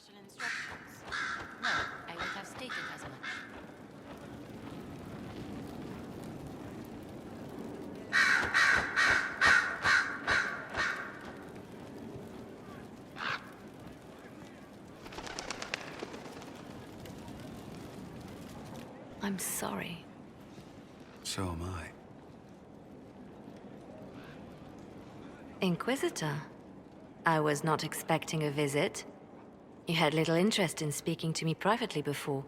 special instructions? No, I would have stated as much. I'm sorry. So am I. Inquisitor, I was not expecting a visit. You had little interest in speaking to me privately before.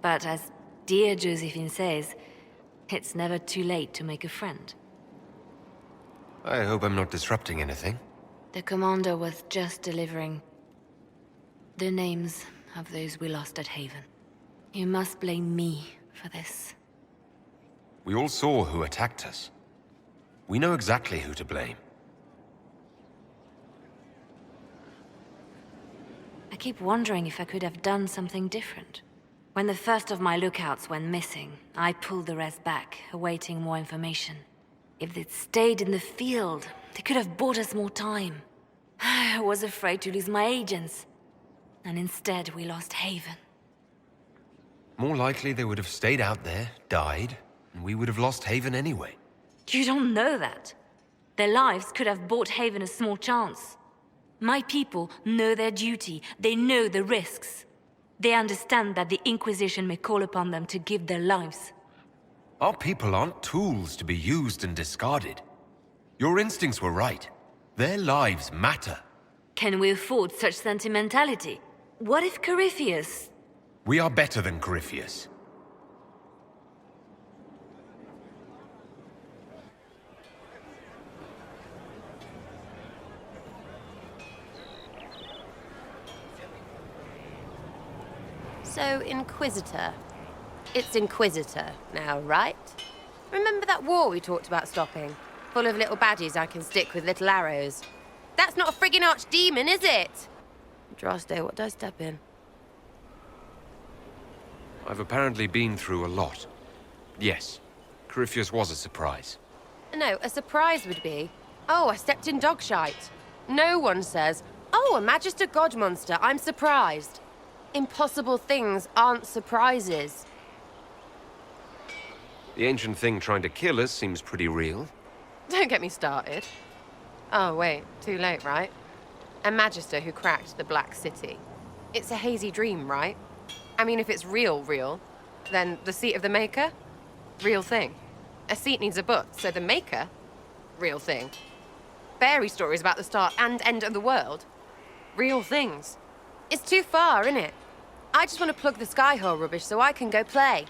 But as dear Josephine says, it's never too late to make a friend. I hope I'm not disrupting anything. The commander was just delivering the names of those we lost at Haven. You must blame me for this. We all saw who attacked us. We know exactly who to blame. I keep wondering if I could have done something different. When the first of my lookouts went missing, I pulled the rest back, awaiting more information. If they'd stayed in the field, they could have bought us more time. I was afraid to lose my agents. And instead, we lost Haven. More likely they would have stayed out there, died, and we would have lost Haven anyway. You don't know that. Their lives could have bought Haven a small chance. My people know their duty. They know the risks. They understand that the Inquisition may call upon them to give their lives. Our people aren't tools to be used and discarded. Your instincts were right. Their lives matter. Can we afford such sentimentality? What if Corypheus... We are better than Corypheus. So, Inquisitor. It's Inquisitor now, right? Remember that war we talked about stopping? Full of little baddies I can stick with little arrows. That's not a friggin' archdemon, is it? Droste, what did I step in? I've apparently been through a lot. Yes, Corypheus was a surprise. No, a surprise would be, oh, I stepped in dog shite. No one says, oh, a Magister God monster, I'm surprised. Impossible things aren't surprises. The ancient thing trying to kill us seems pretty real. Don't get me started. Oh, wait, too late, right? A Magister who cracked the Black City. It's a hazy dream, right? I mean, if it's real, then the seat of the Maker? Real thing. A seat needs a butt, so the Maker? Real thing. Fairy stories about the start and end of the world? Real things. It's too far, innit? I just want to plug the Skyhole rubbish so I can go play.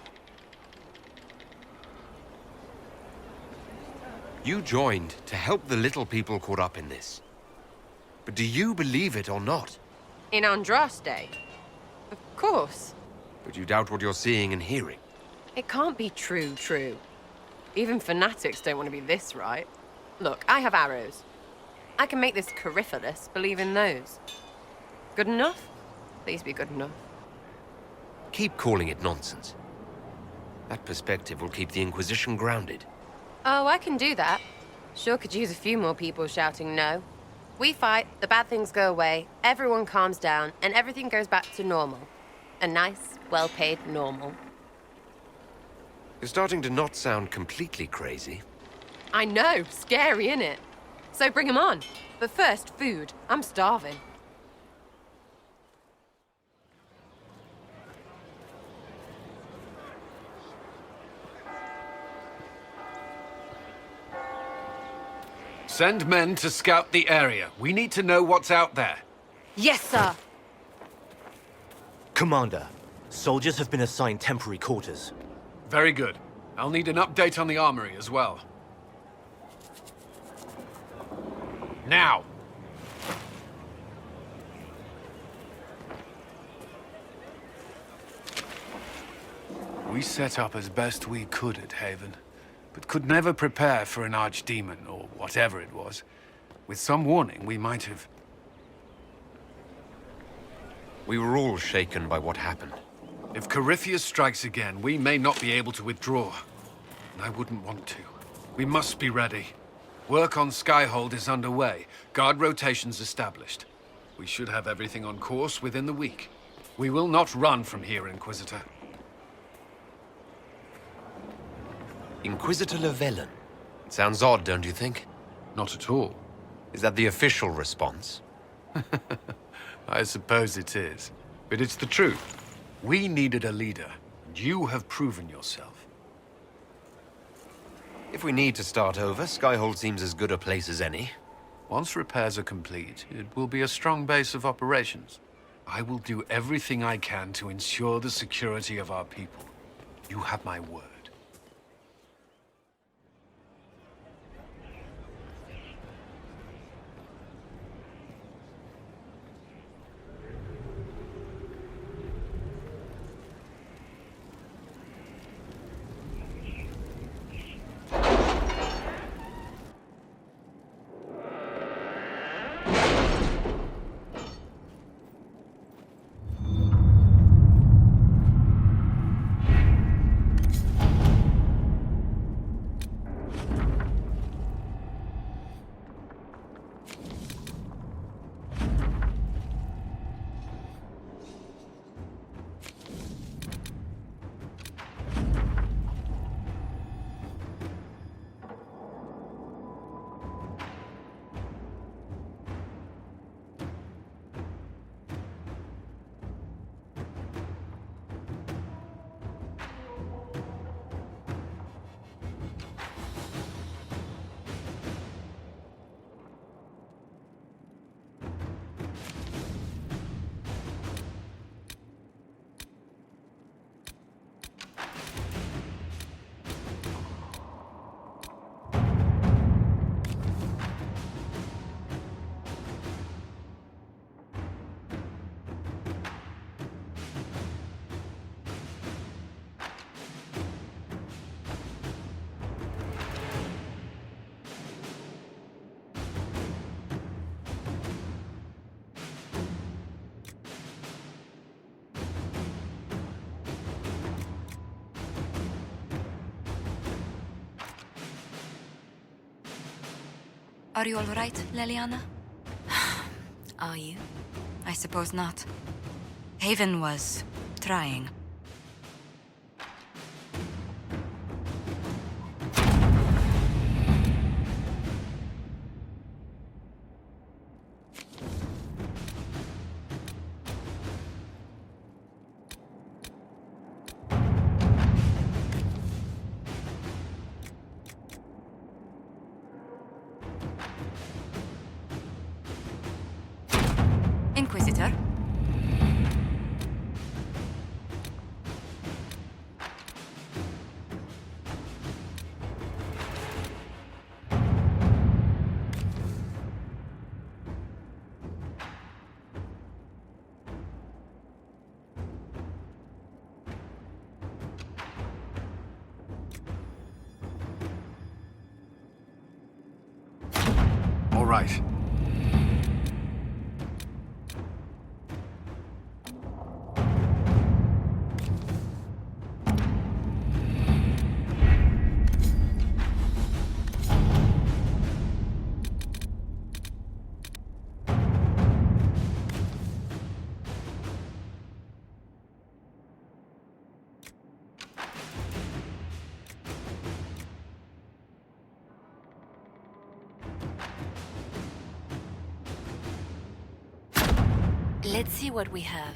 You joined to help the little people caught up in this. But do you believe it or not? In Andraste? Of course. But you doubt what you're seeing and hearing. It can't be true. Even fanatics don't want to be this right. Look, I have arrows. I can make this Corypheus believe in those. Good enough? Please be good enough. Keep calling it nonsense. That perspective will keep the Inquisition grounded. Oh, I can do that. Sure could use a few more people shouting no. We fight, the bad things go away, everyone calms down, and everything goes back to normal. A nice, well-paid normal. You're starting to not sound completely crazy. I know, scary, innit? So bring 'em on. But first, food. I'm starving. Send men to scout the area. We need to know what's out there. Yes, sir. Commander, soldiers have been assigned temporary quarters. Very good. I'll need an update on the armory as well. Now! We set up as best we could at Haven, but could never prepare for an archdemon, or whatever it was. With some warning, we might have... We were all shaken by what happened. If Corypheus strikes again, we may not be able to withdraw. And I wouldn't want to. We must be ready. Work on Skyhold is underway. Guard rotations established. We should have everything on course within the week. We will not run from here, Inquisitor. Inquisitor Llewellyn. Sounds odd, don't you think? Not at all. Is that the official response? I suppose it is. But it's the truth. We needed a leader, and you have proven yourself. If we need to start over, Skyhold seems as good a place as any. Once repairs are complete, it will be a strong base of operations. I will do everything I can to ensure the security of our people. You have my word. Are you all right, Leliana? Are you? I suppose not. Haven was trying. Inquisitor? All right. Let's see what we have.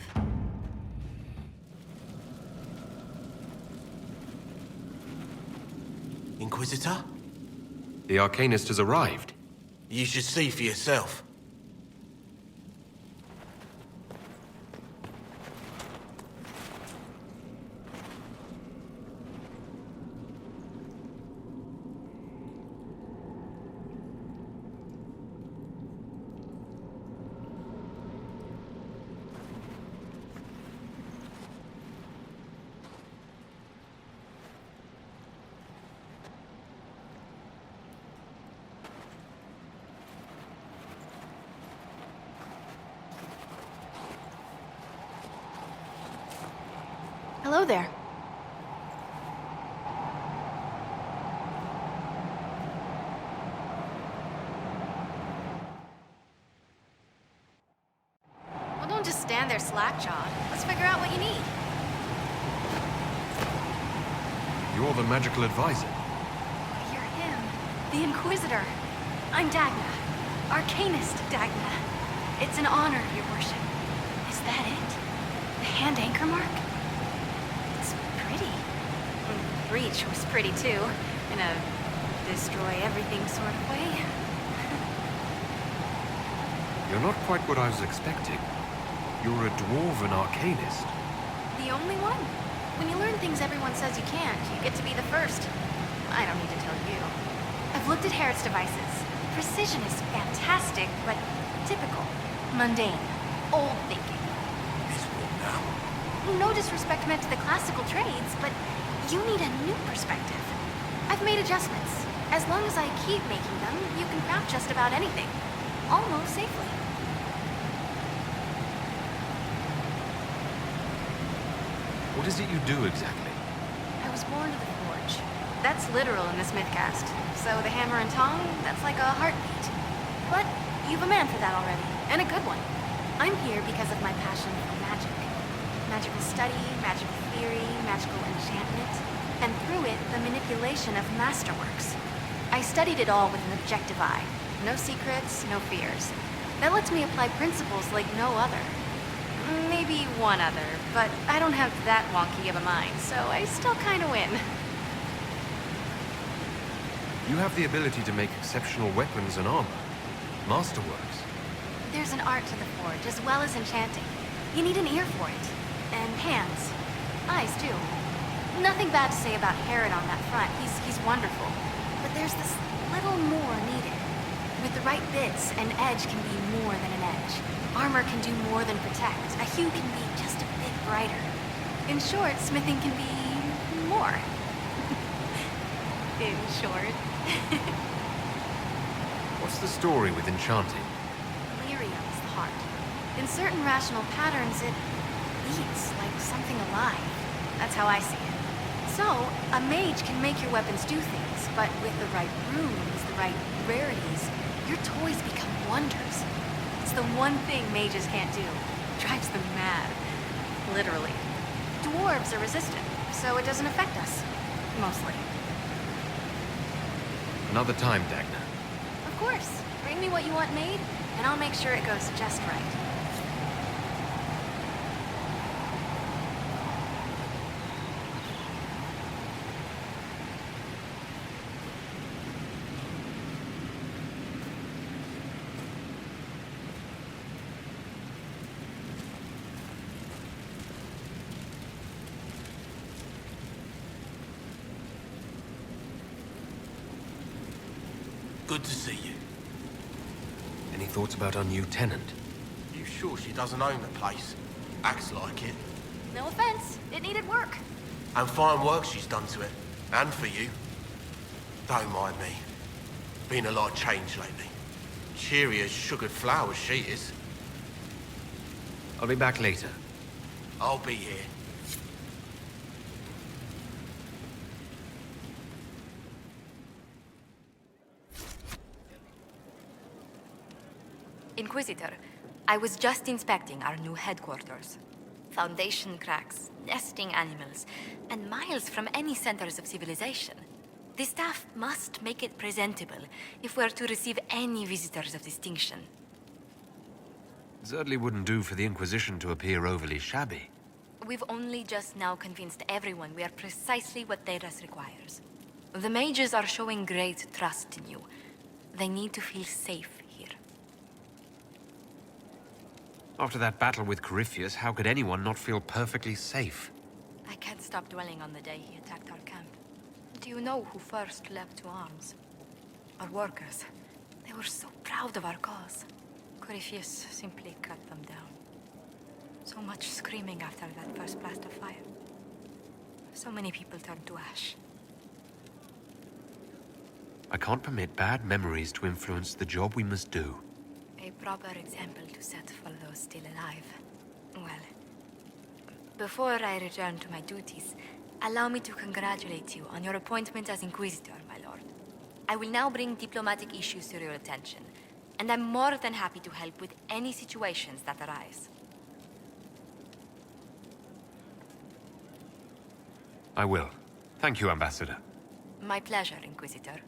Inquisitor? The Arcanist has arrived. You should see for yourself. Hello there. stand there slack-jawed. Let's figure out what you need. You're the magical advisor. You're him. The Inquisitor. I'm Dagna. Arcanist Dagna. It's an honor, your worship. Is that it? The hand anchor mark? It's pretty. Breach was pretty too. In a destroy everything sort of way. You're not quite what I was expecting. You're a dwarven arcanist. The only one? When you learn things everyone says you can't, you get to be the first. I don't need to tell you. I've looked at Herod's devices. Precision is fantastic, but typical. Mundane. Old thinking. Is what now? No disrespect meant to the classical trades, but you need a new perspective. I've made adjustments. As long as I keep making them, you can craft just about anything. Almost safely. What is it you do exactly? I was born to the forge. That's literal in the Smithcast. So the hammer and tongue, that's like a heartbeat. But you've a man for that already, and a good one. I'm here because of my passion for magic. Magical study, magical theory, magical enchantment, and through it, the manipulation of masterworks. I studied it all with an objective eye. No secrets, no fears. That lets me apply principles like no other. Maybe one other, but I don't have that wonky of a mind, so I still kinda win. You have the ability to make exceptional weapons and armor. Masterworks. There's an art to the forge, as well as enchanting. You need an ear for it. And hands. Eyes, too. Nothing bad to say about Herod on that front. He's wonderful. But there's this little more needed. With the right bits, an edge can be more than an edge. Armor can do more than protect. A hue can be just a bit brighter. In short, smithing can be more. In short. What's the story with enchanting? Lyria is the heart. In certain rational patterns, it beats like something alive. That's how I see it. So, a mage can make your weapons do things, but with the right runes, the right rarities, your toys become wonders. It's the one thing mages can't do. Drives them mad. Literally. Dwarves are resistant, so it doesn't affect us. Mostly. Another time, Dagna. Of course. Bring me what you want made, and I'll make sure it goes just right. Good to see you. Any thoughts about our new tenant? You sure she doesn't own the place? Acts like it. No offense. It needed work. And fine work she's done to it. And for you. Don't mind me. Been a lot of change lately. Cheery as sugared flowers she is. I'll be back later. I'll be here. Inquisitor, I was just inspecting our new headquarters. Foundation cracks, nesting animals, and miles from any centers of civilization. The staff must make it presentable if we're to receive any visitors of distinction. Certainly wouldn't do for the Inquisition to appear overly shabby. We've only just now convinced everyone we are precisely what Thedas requires. The mages are showing great trust in you. They need to feel safe here. After that battle with Corypheus, how could anyone not feel perfectly safe? I can't stop dwelling on the day he attacked our camp. Do you know who first leapt to arms? Our workers. They were so proud of our cause. Corypheus simply cut them down. So much screaming after that first blast of fire. So many people turned to ash. I can't permit bad memories to influence the job we must do. A proper example to set for those still alive. Well, before I return to my duties, allow me to congratulate you on your appointment as Inquisitor, my lord. I will now bring diplomatic issues to your attention, and I'm more than happy to help with any situations that arise. I will. Thank you, Ambassador. My pleasure, Inquisitor.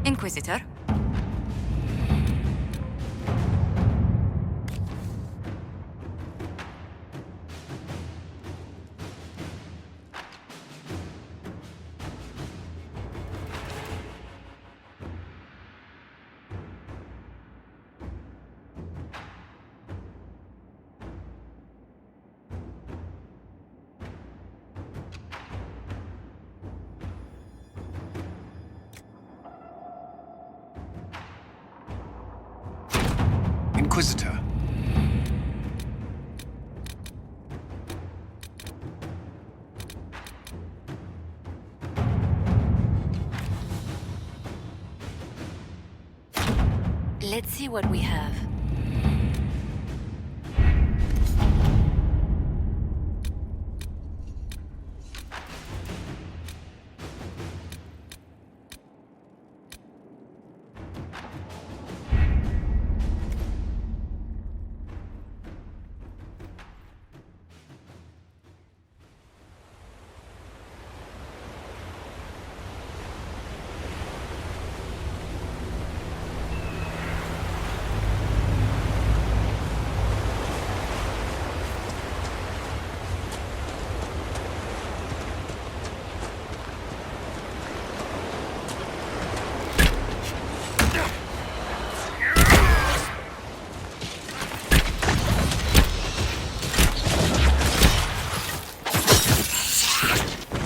Inquisitor? Inquisitor. Let's see what we have.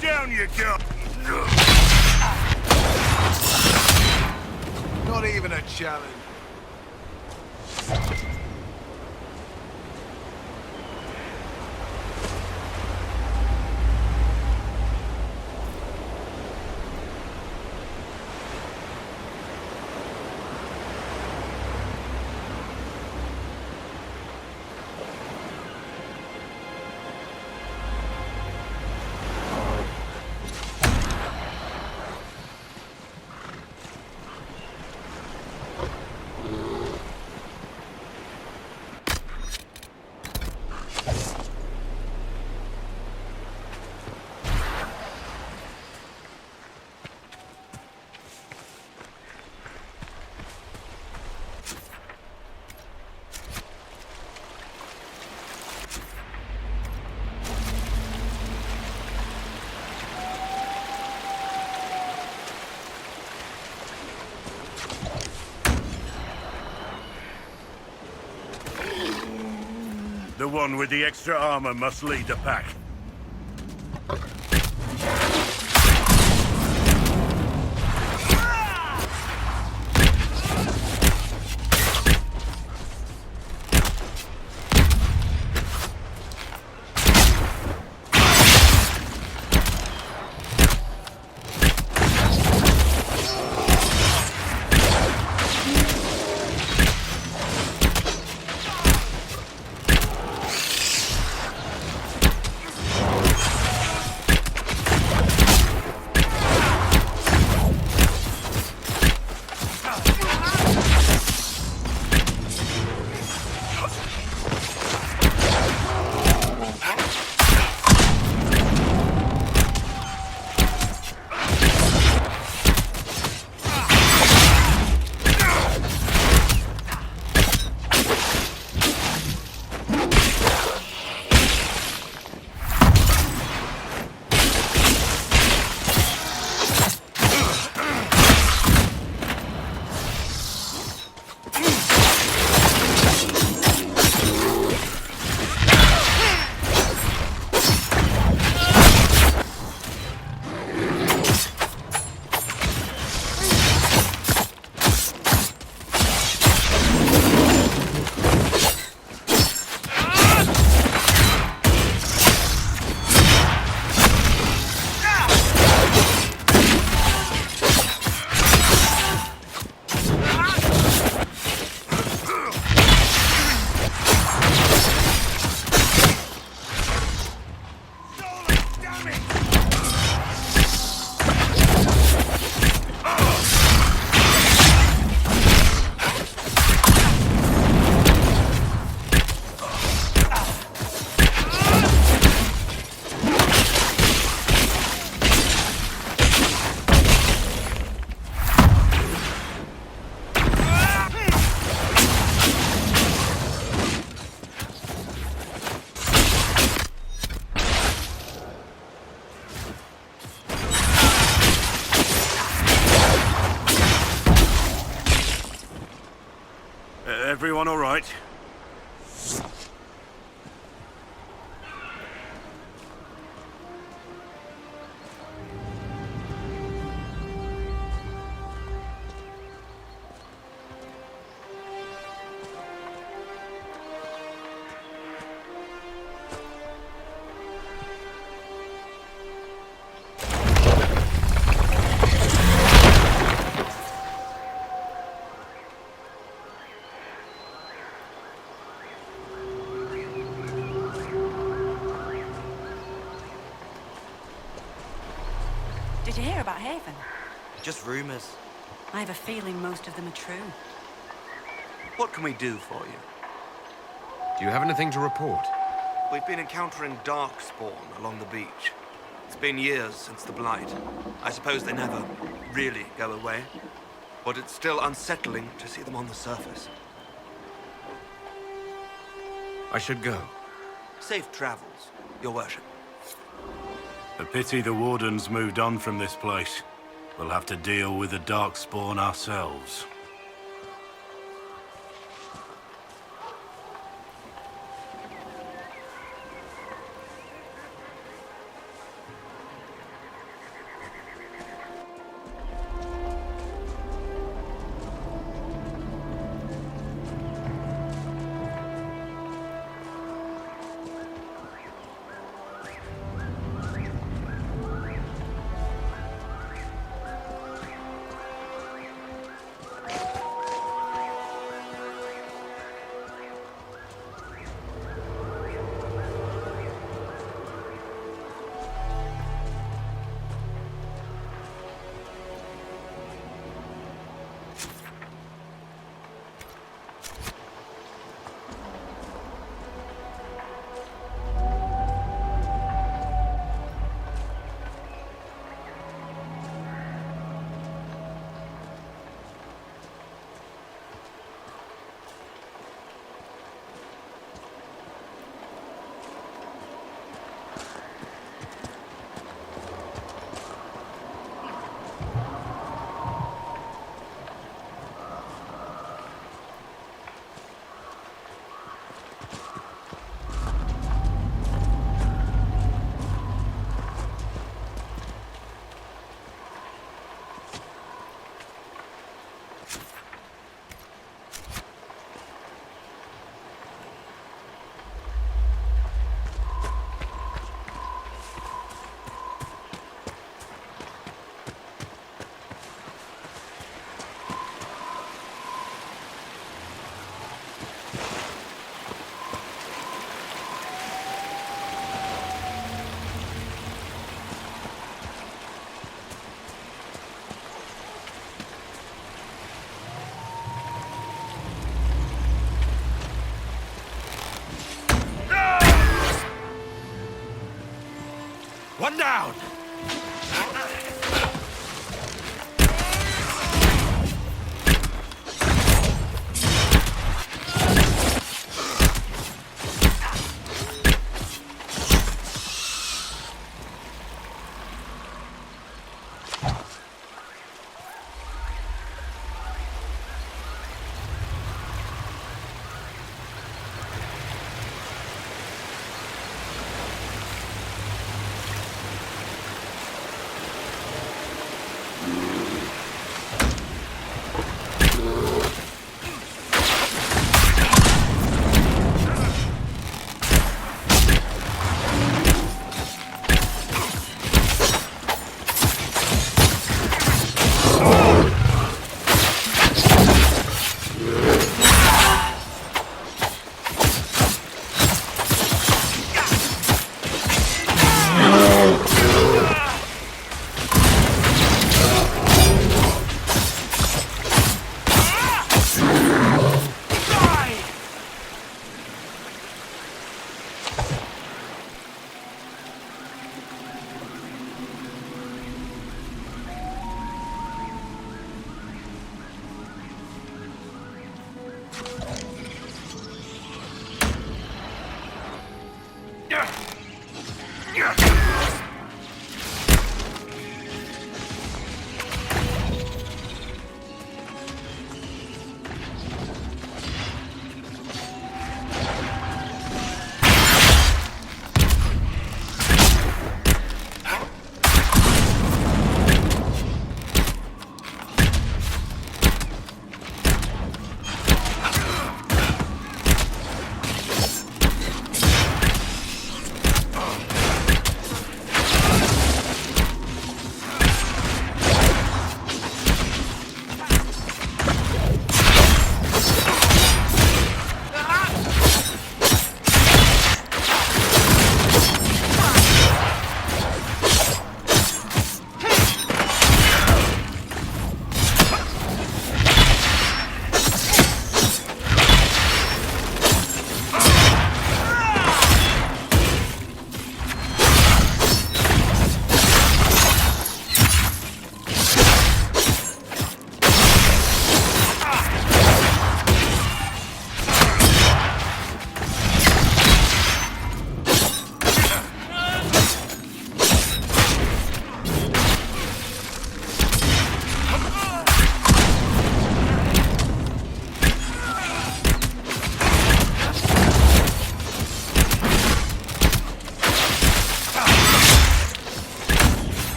Down you go! Not even a challenge. The one with the extra armor must lead the pack. Did you hear about Haven? Just rumors. I have a feeling most of them are true. What can we do for you? Do you have anything to report? We've been encountering Darkspawn along the beach. It's been years since the Blight. I suppose they never really go away. But it's still unsettling to see them on the surface. I should go. Safe travels, Your Worship. A pity the Warden's moved on from this place. We'll have to deal with the Darkspawn ourselves. One down!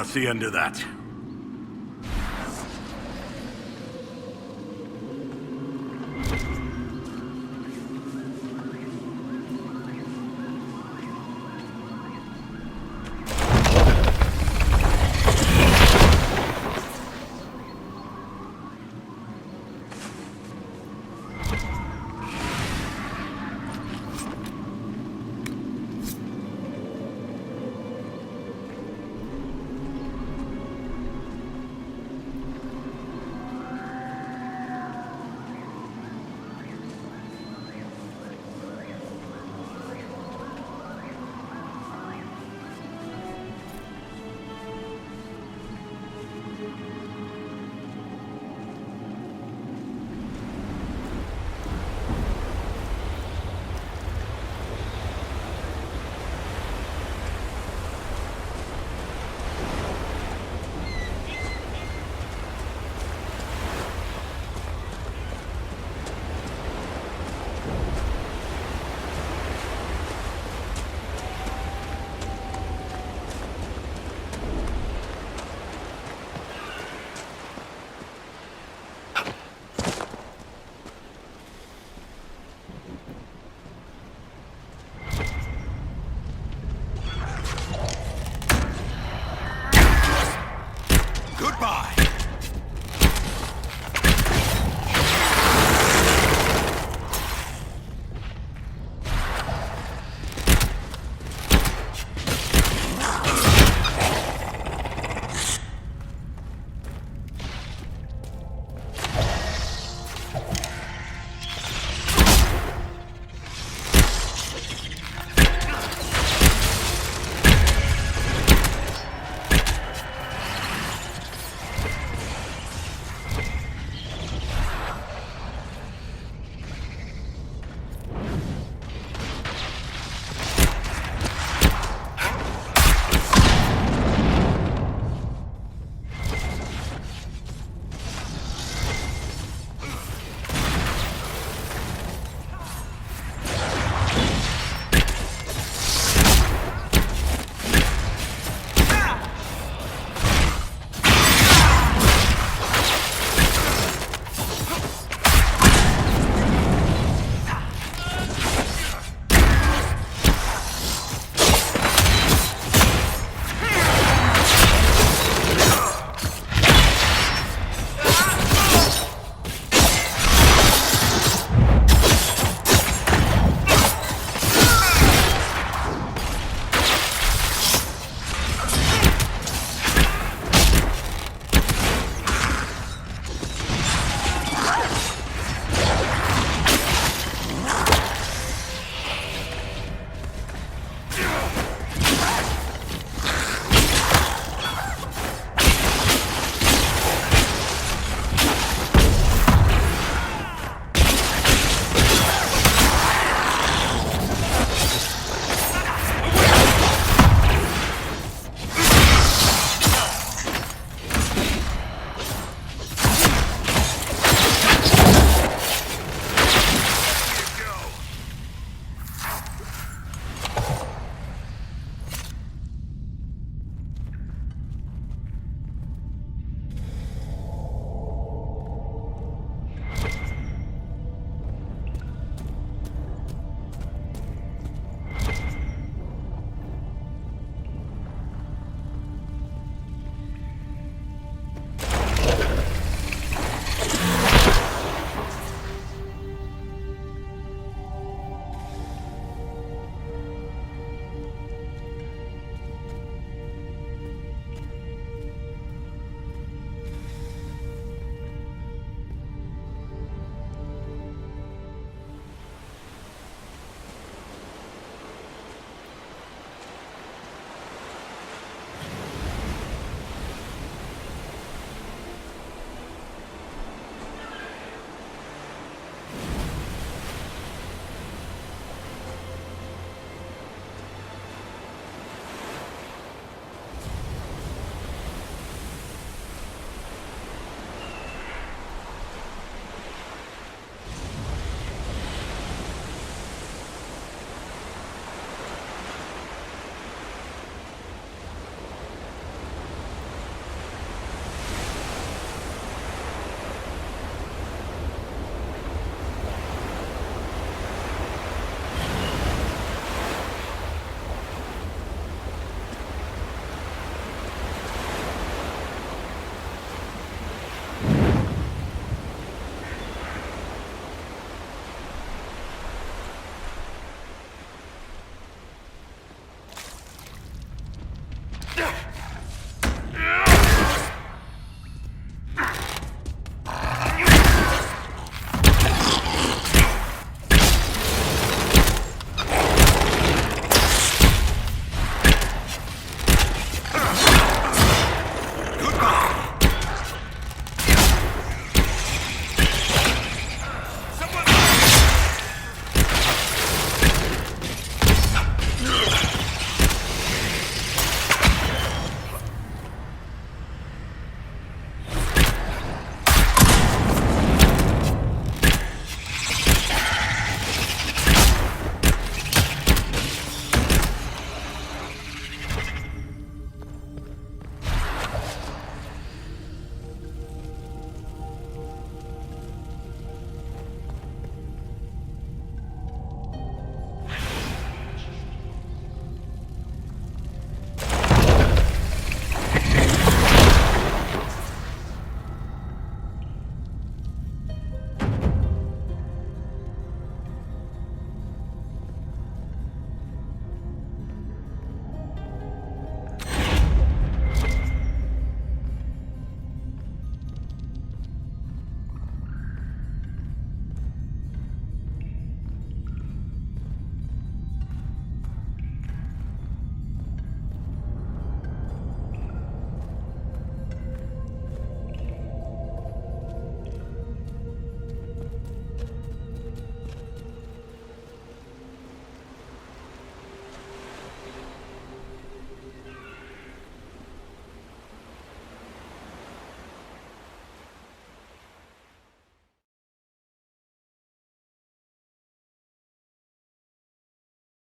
That's the end of that.